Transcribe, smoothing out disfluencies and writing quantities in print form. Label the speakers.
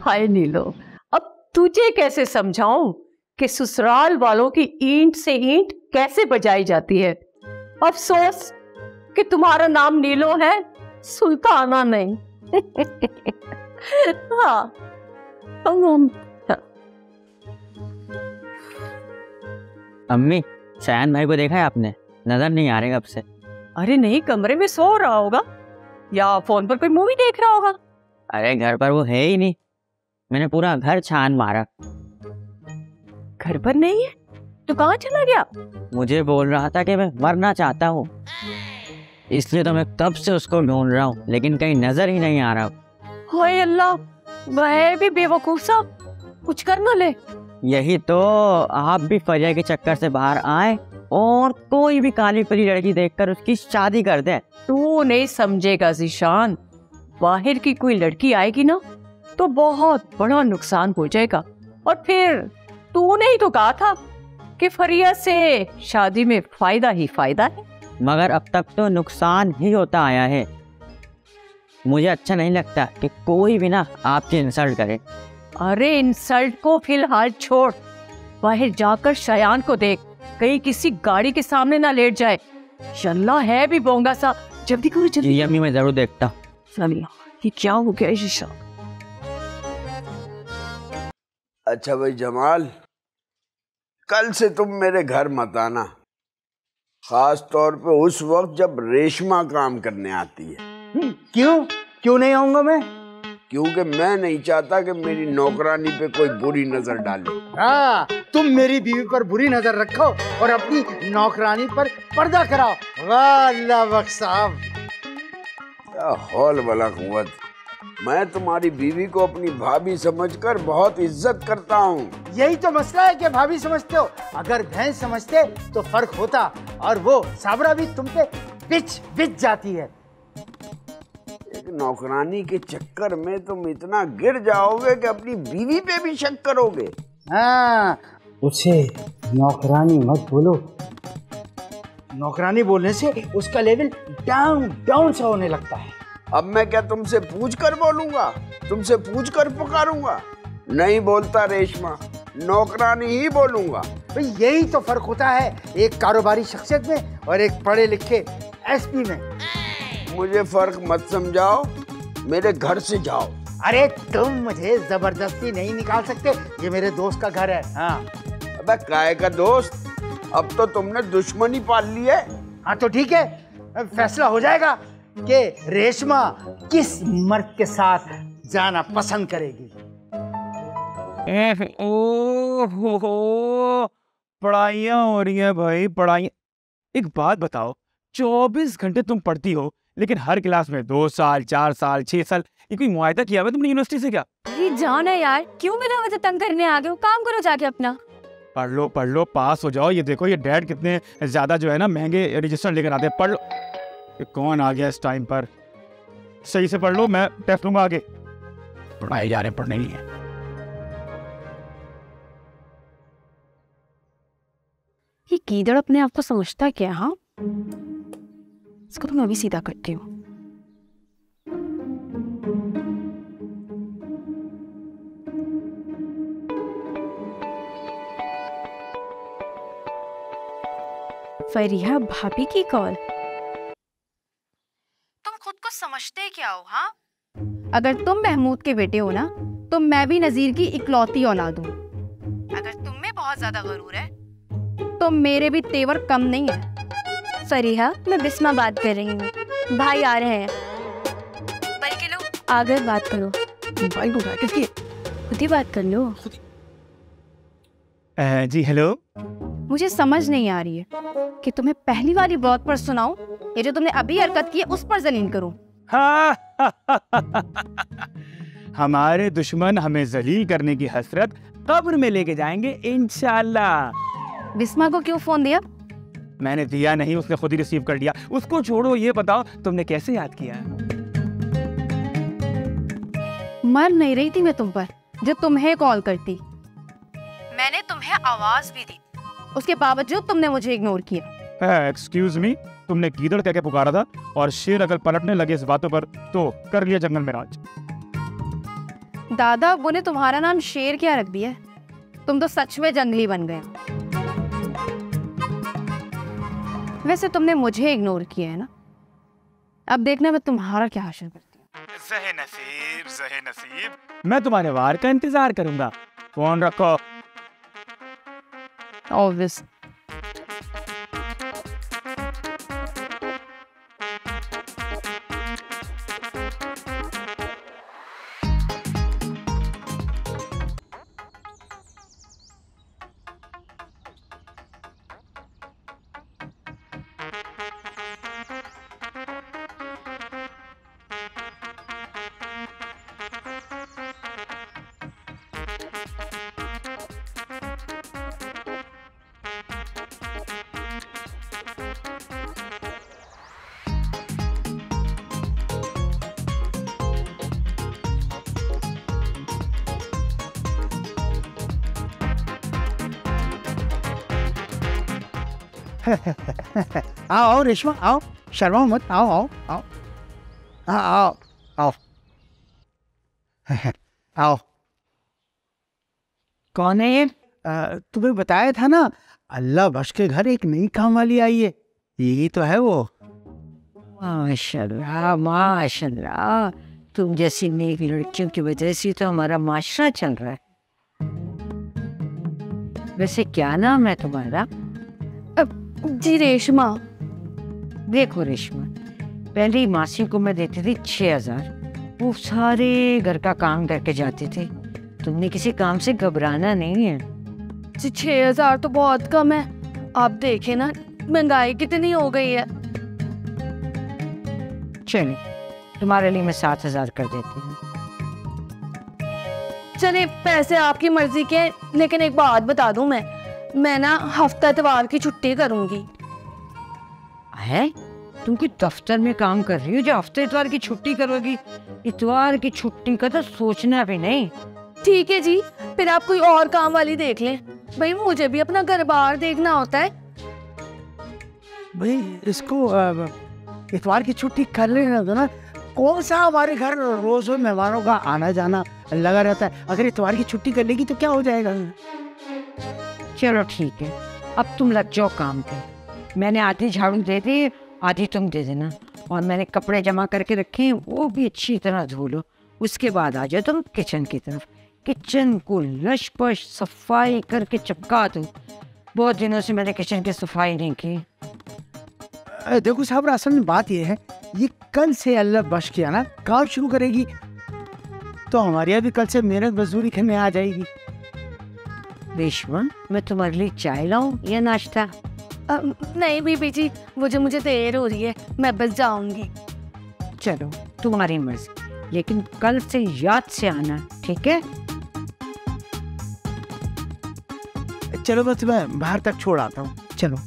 Speaker 1: हाय नीलो, अब तुझे कैसे समझाऊं कि ससुराल वालों की ईंट से ईंट कैसे बजाई जाती है। अफसोस कि तुम्हारा नाम नीलो है, सुल्ताना नहीं। हाँ।
Speaker 2: अम्मी, शायन भाई को देखा है आपने? नजर नहीं आ रहे कब से।
Speaker 1: अरे नहीं, कमरे में सो रहा होगा या फोन पर कोई मूवी देख रहा होगा।
Speaker 2: अरे घर पर वो है ही नहीं, मैंने पूरा घर छान मारा।
Speaker 1: घर पर नहीं है तो कहाँ चला गया?
Speaker 2: मुझे बोल रहा था कि मैं मरना चाहता हूँ, इसलिए तो मैं कब से उसको ढूंढ रहा हूँ, लेकिन कहीं नजर ही नहीं आ रहा।
Speaker 1: हाय अल्लाह, वह भी बेवकूफ सा, कुछ कर ना ले।
Speaker 2: यही तो, आप भी फरिया के चक्कर से बाहर आए और कोई भी काली परी लड़की देखकर उसकी शादी कर दे।
Speaker 1: तू नहीं समझेगा ज़ीशान, बाहर की कोई लड़की आएगी ना तो बहुत बड़ा नुकसान हो जाएगा। और फिर तूने ही तो कहा था कि फरिया से शादी में फायदा ही फायदा है।
Speaker 2: मगर अब तक तो नुकसान ही होता आया है। मुझे अच्छा नहीं लगता कि कोई भी ना आपकी इंसल्ट करे।
Speaker 1: अरे इंसल्ट को फिलहाल छोड़, बाहर जाकर शयान को देख, कहीं किसी गाड़ी के सामने ना लेट जाए। शल्ला है भी बोंगा सा, जल्दी करो जल्दी।
Speaker 2: अम्मी मैं जरूर देखता।
Speaker 1: ये क्या हो गया शीशा?
Speaker 3: अच्छा भाई जमाल, कल से तुम मेरे घर मत आना, खास तौर पे उस वक्त जब रेशमा काम करने आती है।
Speaker 4: क्यों नहीं आऊंगा मैं?
Speaker 3: क्योंकि मैं नहीं चाहता कि मेरी नौकरानी पे कोई बुरी नजर डाले।
Speaker 4: हाँ, तुम मेरी बीवी पर बुरी नजर रखो और अपनी नौकरानी पर पर्दा कराओ। वाह अल्लाह बख्श साहब,
Speaker 3: क्या हौल भला कुव्वत। मैं तुम्हारी बीवी को अपनी भाभी समझकर बहुत इज्जत करता हूँ।
Speaker 4: यही तो मसला है कि भाभी समझते हो, अगर बहन समझते तो फर्क होता, और वो साबरा भी तुम पे बिच जाती है।
Speaker 3: एक नौकरानी के चक्कर में तुम इतना गिर जाओगे कि अपनी बीवी पे भी शक करोगे।
Speaker 4: हाँ, उसे नौकरानी मत बोलो, नौकरानी बोलने से उसका लेवल डाउन सा होने लगता है।
Speaker 3: अब मैं क्या तुमसे पूछ कर बोलूंगा, तुमसे पूछ कर पुकारूंगा? नहीं बोलता रेशमा, नौकरानी ही बोलूंगा।
Speaker 4: भाई यही तो फर्क होता है एक कारोबारी शख्सियत में और एक पढ़े लिखे एसपी में।
Speaker 3: मुझे फर्क मत समझाओ, मेरे घर से जाओ।
Speaker 4: अरे तुम मुझे जबरदस्ती नहीं निकाल सकते, ये मेरे दोस्त का घर है। हाँ।
Speaker 3: अबे काय का दोस्त, अब तो तुमने दुश्मनी पाल ली है।
Speaker 4: हाँ तो ठीक है, फैसला हो जाएगा कि रेशमा किस मर्द के साथ जाना पसंद करेगी।
Speaker 5: ओहो, पढ़ाइयाँ हो रही है भाई, पढ़ाई। एक बात बताओ, 24 घंटे तुम पढ़ती हो, लेकिन हर क्लास में 2 साल 4 साल 6 साल, ये कोई मुआयदा किया हुआ तुमने यूनिवर्सिटी से क्या?
Speaker 6: अरे जाओ ना यार, क्यों मेरा वजह तंग करने आ गए हो? काम करो जाके अपना।
Speaker 5: पढ़ लो, पास हो जाओ। ये देखो, ये डैड कितने ज्यादा जो है ना महंगे रजिस्टर लेकर आते हैं। पढ़ लो। ये कौन आ गया इस टाइम पर? सही से पढ़ लो, मैं टेस्ट लूंगा आगे। पढ़ाई जा रहे हैं, पढ़ने नहीं है।
Speaker 6: ये कीदड़ अपने आप को समझता क्या? हाँ, इसको तो मैं भी सीधा करती हूँ। फरिया भाभी की कॉल। तुम खुद को समझते क्या हो? हाँ, अगर तुम महमूद के बेटे हो ना, तो मैं भी नजीर की इकलौती औलाद हूँ। अगर तुम में बहुत ज्यादा गरूर है तो मेरे भी तेवर कम नहीं है। फरीहा, मैं बिस्मा बात कर रही हूँ, भाई आ रहे हैं। बल्कि लो, आगे बात करो।
Speaker 5: भाई को क्या किसकी?
Speaker 6: खुद ही बात कर लो।
Speaker 5: जी हेलो।
Speaker 6: मुझे समझ नहीं आ रही है कि तुम्हें पहली वाली बात पर सुनाऊं या जो तुमने अभी हरकत की है उस पर जलील करूं।
Speaker 5: हमारे दुश्मन हमें जलील करने की हसरत कब्र में लेके जाएंगे इंशाल्लाह।
Speaker 6: बिस्मा को क्यों फोन दिया?
Speaker 5: मैंने दिया नहीं, उसने खुद ही रिसीव कर लिया। उसको छोड़ो, ये बताओ तुमने कैसे याद किया?
Speaker 6: मर नहीं रही थी मैं तुम पर जब तुम्हें कॉल करती। मैंने तुम्हें आवाज भी दी, उसके बावजूद तुमने मुझे इग्नोर किया।
Speaker 5: एक्सक्यूज मी, तुमने गीदड़ कह के पुकारा था और शेर अगर पलटने लगे इस बातों पर तो कर लिया जंगल में राज।
Speaker 6: दादा अब्बू ने तुम्हारा नाम शेर क्या रख दिया है? तुम तो सच में जंगली बन गए हो। वैसे तुमने मुझे इग्नोर किया है ना, अब देखना मैं तुम्हारा क्या हासिल करती हूँ।
Speaker 5: ज़हे नसीब, ज़हे नसीब। मैं तुम्हारे वार का इंतजार करूंगा। फोन रखो।
Speaker 6: ऑब्वियस।
Speaker 4: आओ आओ रेशमा, आओ, शर्माओ मत, आओ आओ आओ। हाँ आओ आओ आओ।
Speaker 2: कौन है ये?
Speaker 4: तुम्हें बताया था ना, अल्लाह बख्श के घर एक नई काम वाली आई है, यही तो है वो।
Speaker 1: माशाल्लाह माशाल्लाह, तुम जैसी नेक लड़कियों की वजह से तो हमारा माशरा चल रहा है। वैसे क्या नाम है तुम्हारा?
Speaker 6: जी रेशमा।
Speaker 1: देखो रेशमा, पहली मासी को मैं देती थी 6,000, वो सारे घर का काम करके जाते थे। तुमने किसी काम से घबराना नहीं है।
Speaker 6: जी 6,000 तो बहुत कम है, आप देखे ना महंगाई कितनी हो गई है।
Speaker 1: चलिए तुम्हारे लिए मैं 7,000 कर देती हूँ।
Speaker 6: चलिए पैसे आपकी मर्जी के, लेकिन एक बात बता दूं, मैं ना हफ्ता इतवार की छुट्टी करूंगी।
Speaker 1: है तुम कोई दफ्तर में काम कर रही हो जो हफ्ते इतवार की छुट्टी करोगी? इतवार की छुट्टी का तो सोचना भी नहीं।
Speaker 6: ठीक है जी, फिर आप कोई और काम वाली देख लें, भाई मुझे भी अपना घर बार देखना होता है।
Speaker 4: भाई इसको इतवार की छुट्टी कर लेना था ना, कौन सा हमारे घर रोज मेहमानों का आना जाना लगा रहता है, अगर इतवार की छुट्टी कर लेगी तो क्या हो जाएगा।
Speaker 1: चलो ठीक है, अब तुम लग जाओ काम पे। मैंने आधी झाड़ू दे दी, आधी तुम दे देना, और मैंने कपड़े जमा करके रखे हैं, वो भी अच्छी तरह धो लो। उसके बाद आ जाओ तुम किचन की तरफ। किचन को लश पश सफाई करके चपका दो। बहुत दिनों से मैंने किचन की सफाई नहीं की।
Speaker 4: देखो साहब, असल में बात ये है, ये कल से अल्लाह बख्श किया ना काम शुरू करेगी, तो हमारे यहाँ भी कल से मेहनत मजदूरी करने आ जाएगी।
Speaker 1: रेशमा, मैं तुम्हारे लिए चाय लाऊं या नाश्ता?
Speaker 6: नहीं बीबी जी, मुझे देर हो रही है, मैं बस जाऊंगी।
Speaker 1: चलो तुम्हारी मर्जी, लेकिन कल से याद से आना, ठीक है?
Speaker 4: चलो मैं तुम्हें बाहर तक छोड़ आता हूँ, चलो।